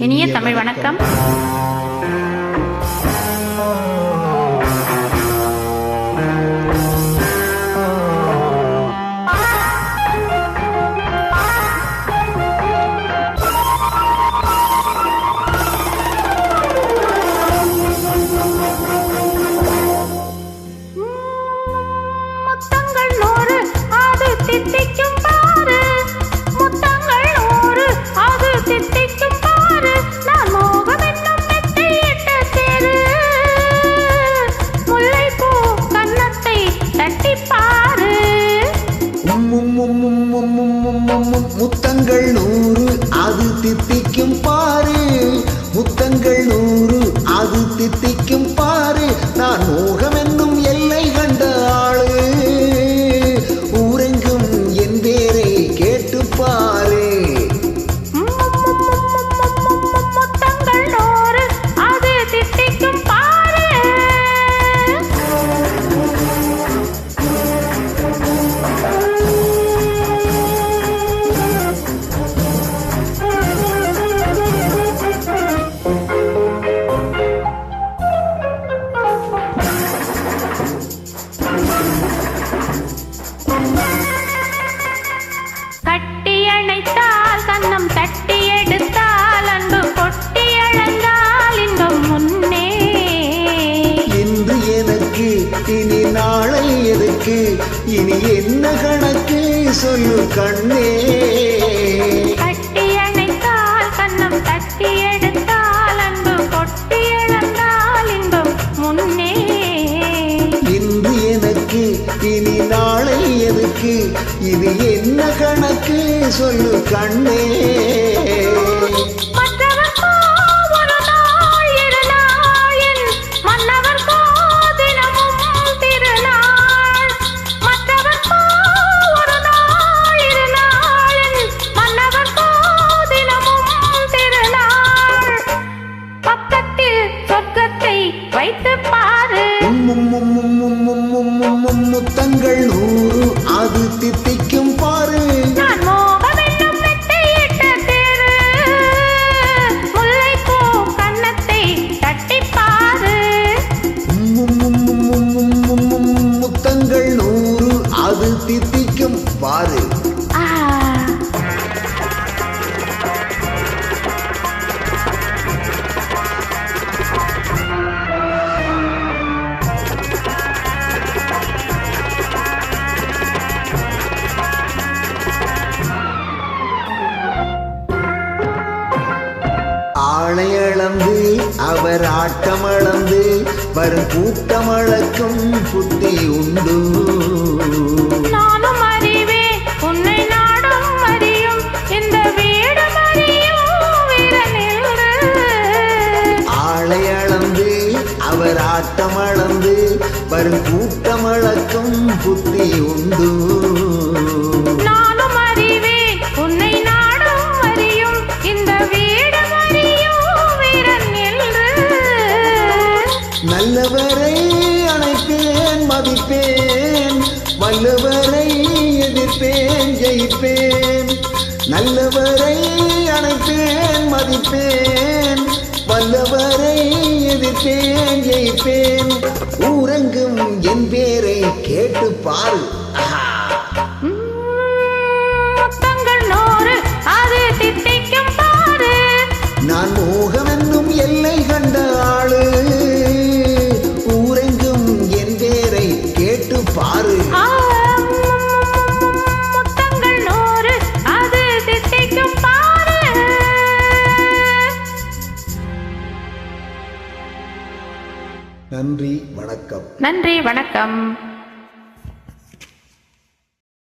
இனிய தமிழ் வணக்கம். முத்தங்கள் 100 அது தித்திக்கும் பாரு, முத்தங்கள் 100 அது தித்திக்கும் பாரு. நான் மோகம் என்னும் எல்லை கண்ட ஆளு, ஊரெங்கும் என் பேரை கேட்டு பாரு. கட்டியணைத்தால் கன்னம் தட்டி எடுத்தால் அன்பு கொட்டி அழந்தால் இன்பம் முன்னே. இன்று எனக்கு இனி நாளை எதுக்கு, இனி என்ன கணக்கு சொல்லு கண்ணே. கட்டியணைத்தால் கன்னம் தட்டி எடுத்தால் அன்பு கொட்டி அழந்தால் இன்பம் முன்னே. இன்று எனக்கு இனி நாளை எதுக்கு, இது என்ன கணக்கு சொல்லு கண்ணே. முத்தங்கள் 100 அது தித்திக்கும் பாரு. நான் மோகம் என்னும் மெத்தையிட்ட தேரு, முல்லைப்பூ கன்னத்தை தட்டி பாரு. முத்தங்கள் 100 அது தித்திக்கும் பாரு. ஆளையளந்து அவர் ஆட்டமளந்து வரும் கூட்டமளக்கும் புத்தி உண்டு. நானும் அறிவேன் உன்னை நாடும் அறியும் இந்த வீடும் அறியும் வீரனில்லை. ஆளையளந்து அவர் ஆட்டமளந்து வரும் கூட்டமளக்கும் புத்தி உண்டு. நானும் அறிவேன் உன்னை நாடும் அறியும் இந்த வீடும் அறியும் வீரனில்லை. நல்லவரை அணைப்பேன் மதிப்பேன், வல்லவரை எதிர்ப்பேன் ஜெயிப்பேன். நல்லவரை அணைப்பேன் மதிப்பேன், வல்லவரை எதிர்ப்பேன் ஜெயிப்பேன். ஊரெங்கும் என் பேரை கேட்டு பாரு. முத்தங்கள் 100 அது தித்திக்கும் பாரு. நான் மோகம் என்னும் எல்லை கண்ட ஆளு, ஊரெங்கும் என் பேரை கேட்டு பாரு. முத்தங்கள் 100 அது தித்திக்கும் பாரு. நன்றி வணக்கம். நன்றி வணக்கம்.